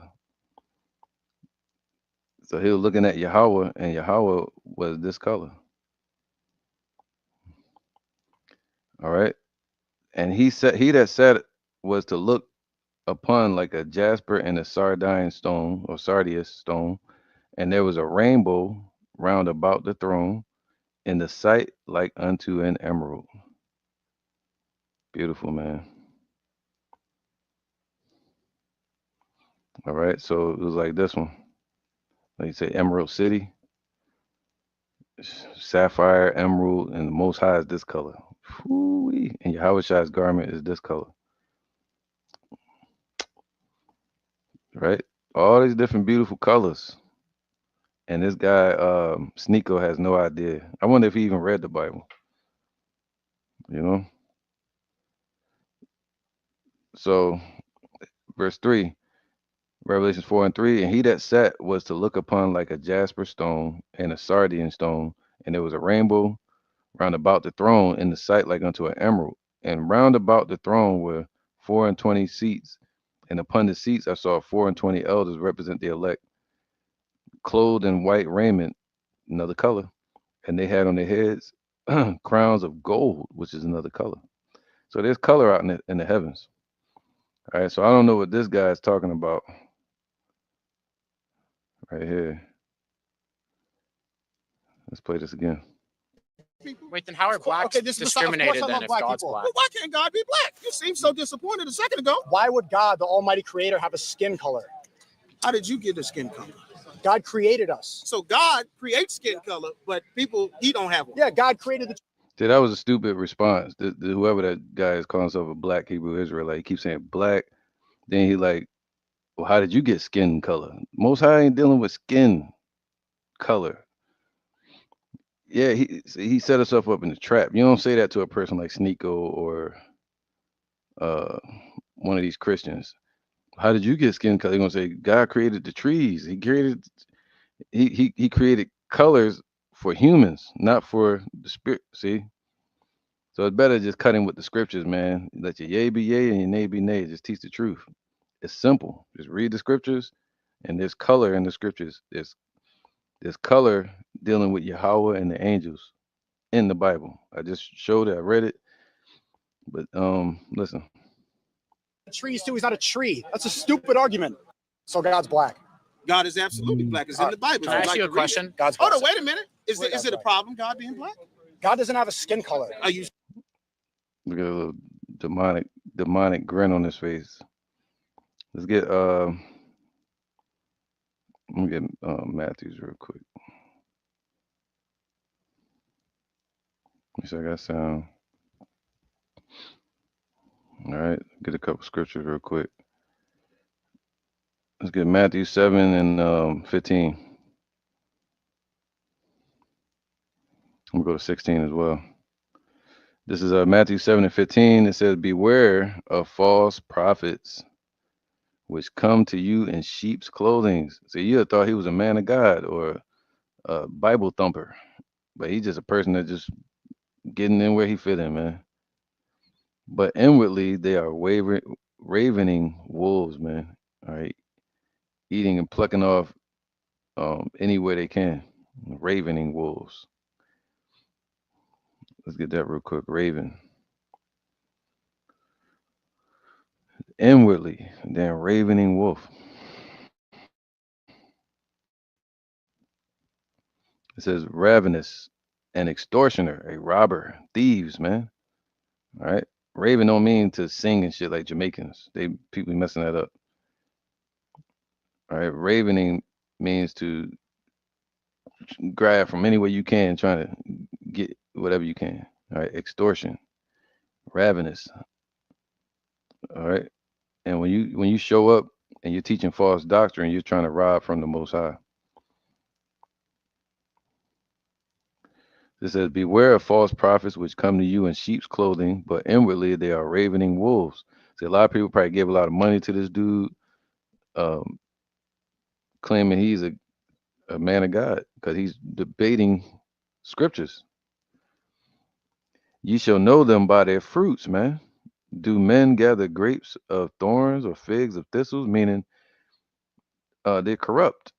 So he was looking at Yahweh, and Yahweh was this color. All right, and he that said was to look upon like a jasper and a sardine stone or sardius stone, and there was a rainbow round about the throne in the sight like unto an emerald. Beautiful, man. All right, so it was like this one. Like you say, Emerald City, sapphire, emerald, and the Most High is this color. Whoo-wee. And Yahweh garment is this color, right? All these different beautiful colors. And this guy, Sneako, has no idea. I wonder if he even read the Bible, you know? So, verse 3, Revelations 4 and 3, and he that sat was to look upon like a jasper stone and a sardian stone, and there was a rainbow round about the throne in the sight like unto an emerald. And round about the throne were 24 seats, and upon the seats I saw 24 elders represent the elect, clothed in white raiment, another color, and they had on their heads crowns of gold, which is another color. So there's color out in the heavens. All right, so I don't know what this guy is talking about right here. Let's play this again. People. Wait, then how are blacks Okay, this is of course discriminated I then love if black God's people. black? Well, why can't God be black? You seemed so disappointed a second ago. Why would God, the Almighty Creator, have a skin color? How did you get a skin color? God created us. So God creates skin color, but people, he don't have one. Yeah, God created the See, that was a stupid response. Whoever that guy is calling himself a black Hebrew Israelite, he keeps saying black. Then he like, well, how did you get skin color? Most High ain't dealing with skin color. Yeah, he set himself up in the trap. You don't say that to a person like Sneako or uh one of these Christians. How did you get skin color? They're gonna say God created the trees. He created colors for humans, not for the spirit. See? So it's better just cutting with the scriptures, man. Let your yay be yay and your nay be nay. Just teach the truth. It's simple. Just read the scriptures, and there's color in the scriptures. There's color dealing with Yahweh and the angels in the Bible. I just showed it. I read it. But listen. trees too. He's not a tree. That's a stupid argument. So God's black. God is absolutely black. It's in the Bible. Can I If ask you'd you a like to read it. question? God's Hold black. on, wait a minute. Is Wait, it a right. problem, God being black? God doesn't have a skin color. Are you Look at a little demonic grin on his face. Let's get let me get Matthews real quick. Let me see, I got sound. All right, get a couple scriptures real quick. Let's get Matthew 7 and 15. I'm gonna go to 16 as well. This is Matthew 7 and 15. It says, beware of false prophets which come to you in sheep's clothing. So you had thought he was a man of God or a Bible thumper, but he's just a person that just getting in where he fit in, man. But inwardly they are ravening wolves, man. All right, eating and plucking off anywhere they can. Ravening wolves. Let's get that real quick. Raven. Inwardly, then ravening wolf. It says ravenous, an extortioner, a robber, thieves, man. All right. Raven don't mean to sing and shit like Jamaicans. They people be messing that up. All right. Ravening means to grab from anywhere you can, trying to get whatever you can. All right. Extortion, ravenous. All right. And when you show up and you're teaching false doctrine, you're trying to rob from the Most High. It says, beware of false prophets which come to you in sheep's clothing, but inwardly they are ravening wolves. See, a lot of people probably gave a lot of money to this dude, um, claiming he's a man of God because he's debating scriptures. Ye shall know them by their fruits, man. Do men gather grapes of thorns or figs of thistles? Meaning, they're corrupt.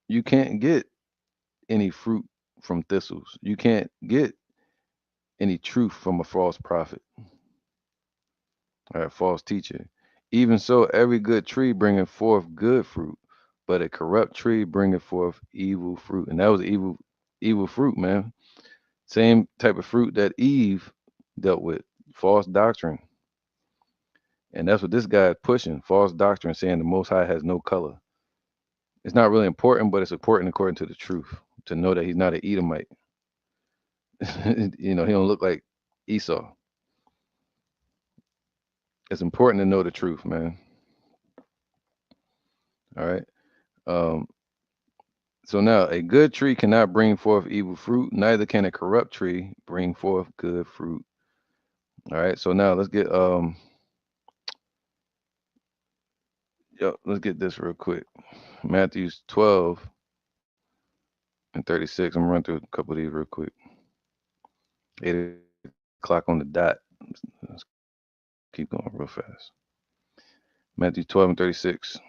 You can't get any fruit from thistles. You can't get any truth from a false prophet or a false teacher. Even so, every good tree bringeth forth good fruit, but a corrupt tree bringeth forth evil fruit. And that was evil fruit, man. Same type of fruit that Eve dealt with, false doctrine. And that's what this guy is pushing, false doctrine, saying the Most High has no color. It's not really important, but it's important according to the truth to know that he's not an Edomite. He don't look like Esau. It's important to know the truth, man. All right. Um, so now a good tree cannot bring forth evil fruit, neither can a corrupt tree bring forth good fruit. All right. So now let's get this real quick. Matthews 12 and 36. I'm gonna run through a couple of these real quick. 8 o'clock on the dot. Let's keep going real fast. Matthew 12 and 36.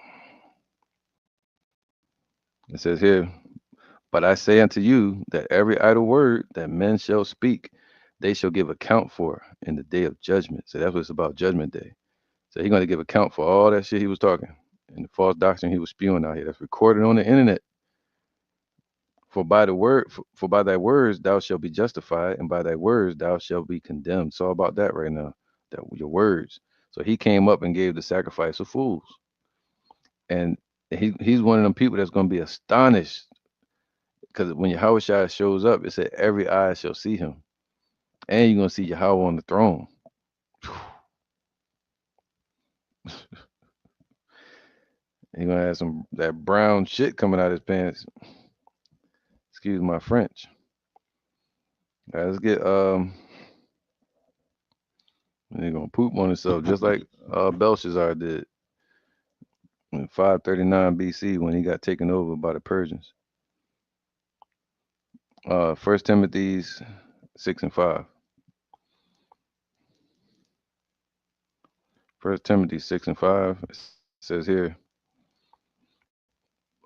It says here, but I say unto you that every idle word that men shall speak, they shall give account for in the day of judgment. So that's what it's about, judgment day. So he's going to give account for all that shit he was talking and the false doctrine he was spewing out here. That's recorded on the internet. For by thy words thou shalt be justified, and by thy words thou shalt be condemned. It's all about that right now. That your words. So he came up and gave the sacrifice of fools. And he's one of them people that's going to be astonished because when Yahweh Shai shows up, it said every eye shall see him, and you're gonna see Yahweh on the throne. He's gonna have some that brown shit coming out his pants. Excuse my French. All right, let's get he's gonna poop on himself just like Belshazzar did in 539 BC when he got taken over by the Persians. First Timothy's 6 and 5. First Timothy 6 and 5. It says here,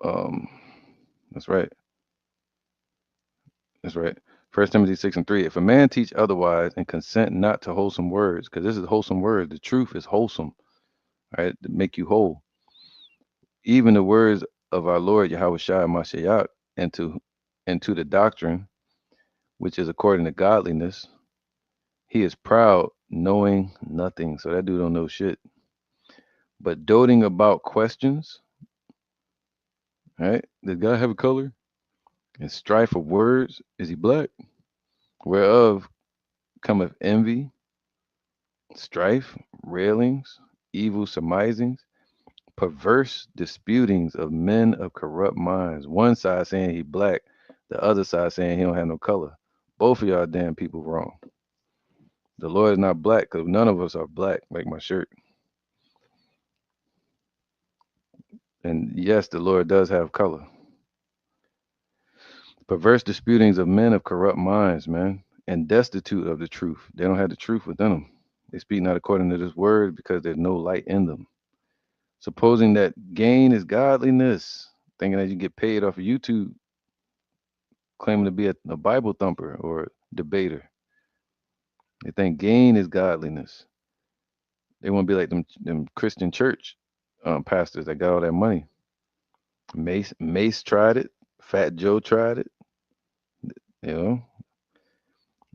um, that's right. That's right. First Timothy 6 and 3. If a man teach otherwise and consent not to wholesome words, because this is wholesome words, the truth is wholesome, right? To make you whole. Even the words of our Lord Yahweh Shai Mashiach into the doctrine, which is according to godliness, he is proud, knowing nothing. So that dude don't know shit. But doting about questions, right? Does God have a color? And strife of words, is he black? Whereof cometh envy, strife, railings, evil surmisings, perverse disputings of men of corrupt minds. One side saying he black, the other side saying he don't have no color. Both of y'all damn people wrong. The Lord is not black because none of us are black, like my shirt. And yes, the Lord does have color. Perverse disputings of men of corrupt minds, man, and destitute of the truth. They don't have the truth within them. They speak not according to this word because there's no light in them. Supposing that gain is godliness, thinking that you get paid off of YouTube, claiming to be a Bible thumper or debater. They think gain is godliness. They want to be like them Christian church pastors that got all that money. Mace tried it. Fat Joe tried it. You know,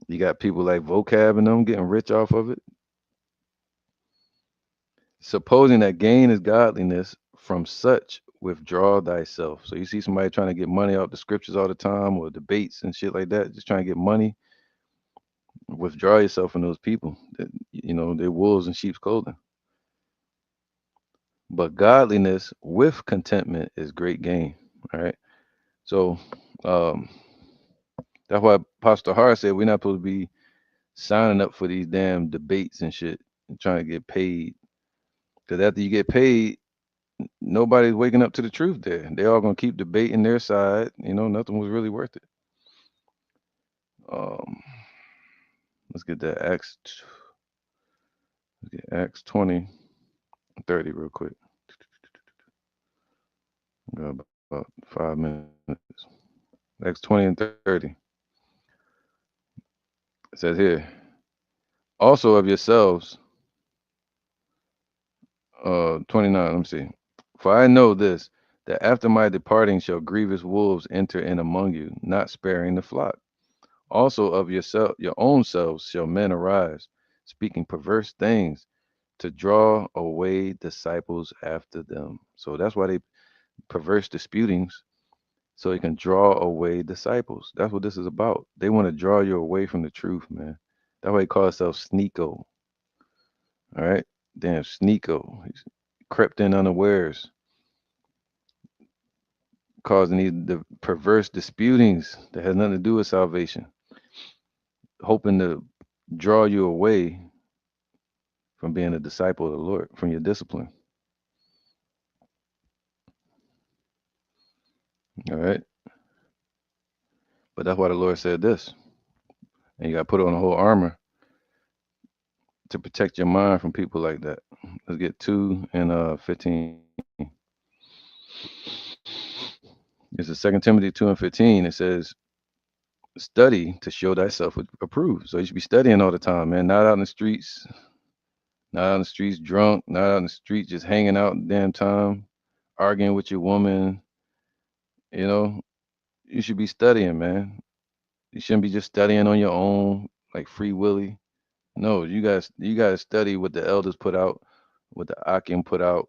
you got people like Vocab and them getting rich off of it. Supposing that gain is godliness, from such withdraw thyself. So you see somebody trying to get money off the scriptures all the time or debates and shit like that, just trying to get money. Withdraw yourself from those people. They're wolves in sheep's clothing. But godliness with contentment is great gain. All right. So um, that's why Pastor Hart said we're not supposed to be signing up for these damn debates and shit and trying to get paid. Because after you get paid, nobody's waking up to the truth there. They all gonna keep debating their side. Nothing was really worth it. Um, Let's get that Acts 20, 30 real quick. Got about 5 minutes. Acts 20 and 30. It says here, also of yourselves, 29, let me see. For I know this, that after my departing shall grievous wolves enter in among you, not sparing the flock. Also of your own selves shall men arise, speaking perverse things to draw away disciples after them. So that's why they perverse disputings, so it can draw away disciples. That's what this is about. They want to draw you away from the truth, man. That's why he calls himself Sneako. All right, damn Sneako. He's crept in unawares, causing the perverse disputings that has nothing to do with salvation, hoping to draw you away from being a disciple of the Lord, from your discipline. All right, but that's why the Lord said this, and you got to put on the whole armor to protect your mind from people like that. Let's get 2 and 15. It's a 2 Timothy 2 and 15. It says, study to show thyself approved. So you should be studying all the time, man. Not out in the streets, not out in the streets drunk, not out in the streets just hanging out damn time, arguing with your woman. You know, you should be studying, man. You shouldn't be just studying on your own, like free willy. No, you guys study what the elders put out, what the Akim put out,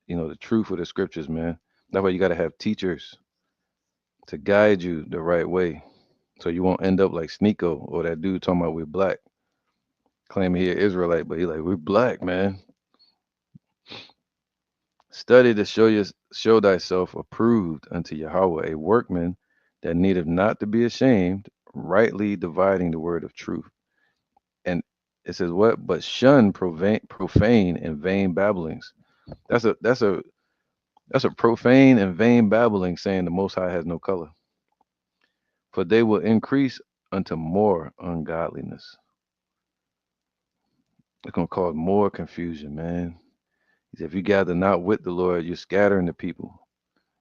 the truth of the scriptures, man. That's why you gotta have teachers to guide you the right way. So you won't end up like Sneako or that dude talking about we're black, claiming he an Israelite, but he like, we're black, man. Study to show thyself approved unto Yahweh, a workman that needeth not to be ashamed, rightly dividing the word of truth. And it says what? But shun profane and vain babblings. That's a profane and vain babbling, saying the Most High has no color, for they will increase unto more ungodliness. It's gonna cause more confusion, man. He said, if you gather not with the Lord, you're scattering the people.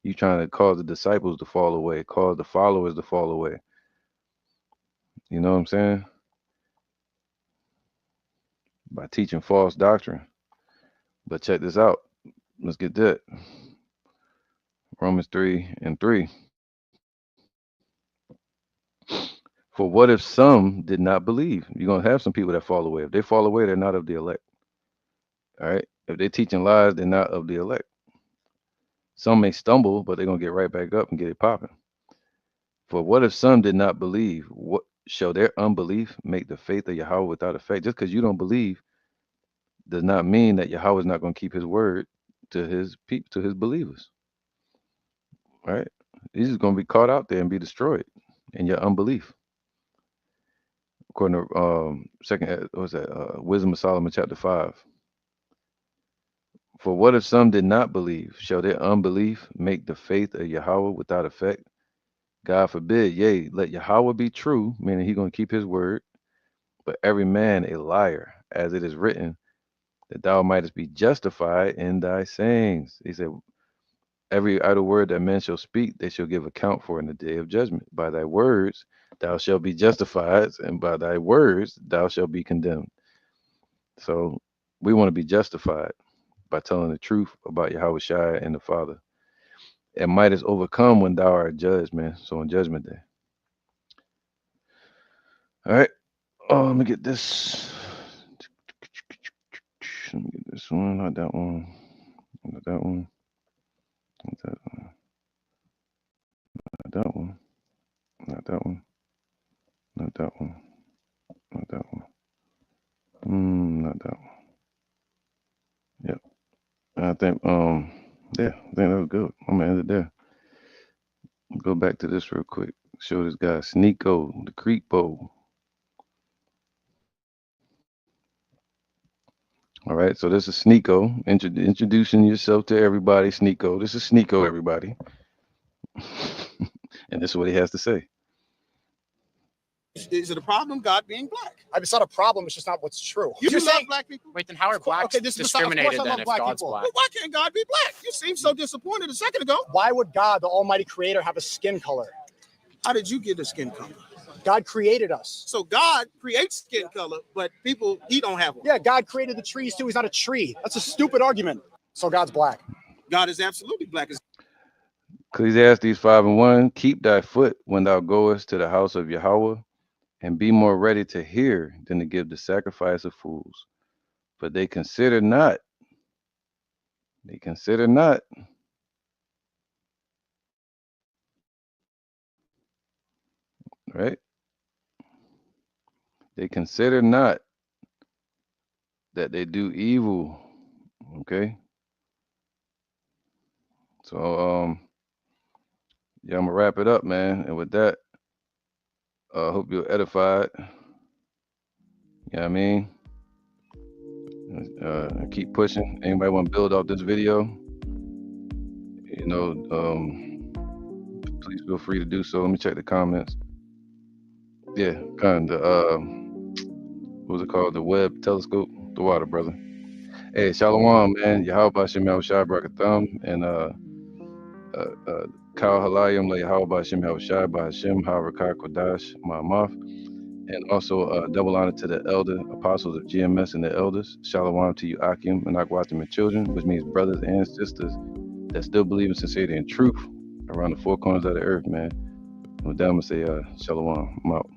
You trying to cause the disciples to fall away, cause the followers to fall away. You know what I'm saying? By teaching false doctrine. But check this out. Let's get that. Romans 3 and 3. For what if some did not believe? You're gonna have some people that fall away. If they fall away, they're not of the elect. All right. If they're teaching lies, they're not of the elect. Some may stumble, but they're gonna get right back up and get it popping. For what if some did not believe? What shall their unbelief make the faith of Yahweh without effect? Just because you don't believe does not mean that Yahweh is not going to keep his word to his people, to his believers. Right? He's just going to be caught out there and be destroyed in your unbelief. According to second, what's that? Wisdom of Solomon, chapter 5. For what if some did not believe? Shall their unbelief make the faith of Yahweh without effect? God forbid, yea, let Yahweh be true, meaning he's going to keep his word, but every man a liar, as it is written, that thou mightest be justified in thy sayings. He said, every idle word that men shall speak, they shall give account for in the day of judgment. By thy words thou shalt be justified, and by thy words thou shalt be condemned. So we want to be justified by telling the truth about Yahweh Shai and the Father. And might is overcome when thou art judged, man. So on judgment day. All right. Oh, let me get this. Let me get this one, not that one. Not that one. Not that one. Not that one. Not that one. Not that one. Not that one. Not that one. Yep. I think yeah, I think that was good. I'm gonna end it there. Go back to this real quick. Show this guy Sneako, the Creek Bowl. All right, so this is Sneako. Introducing yourself to everybody, Sneako. This is Sneako, everybody. And this is what he has to say. Is it a problem God being black? It's not a problem. It's just not what's true. You You're love saying black people? Wait, then how are blacks okay, this is beside- of course discriminated I then love if black God's people. black? Well, why can't God be black? You seemed so disappointed a second ago. why would God, the Almighty Creator, have a skin color? How did you get a skin color? God created us. So God creates skin color, but people, he don't have one. Yeah, God created the trees too. He's not a tree. That's a stupid argument. So God's black. God is absolutely black. Ecclesiastes 5:1, keep thy foot when thou goest to the house of Yahweh, and be more ready to hear than to give the sacrifice of fools. But they consider not, right? They consider not that they do evil. Okay. So yeah, I'm gonna wrap it up, man. And with that, I hope you're edified. You know what I mean? Keep pushing. Anybody want to build off this video? You know, please feel free to do so. Let me check the comments. Yeah, kind of what was it called? The Webb telescope, the water, brother. Hey, Shalom, man. Yahweh Shem Shai Brakatham and Kal Halayim Le Yahweh Shem Shai Bahashem Harakar Kodash Ma'amaf. And also double honor to the elder apostles of GMS and the elders. Shalom to you, Akim and Akwatim and children, which means brothers and sisters that still believe in sincerity and truth around the four corners of the earth, man. And with that, I'm going to say Shalom. I'm out.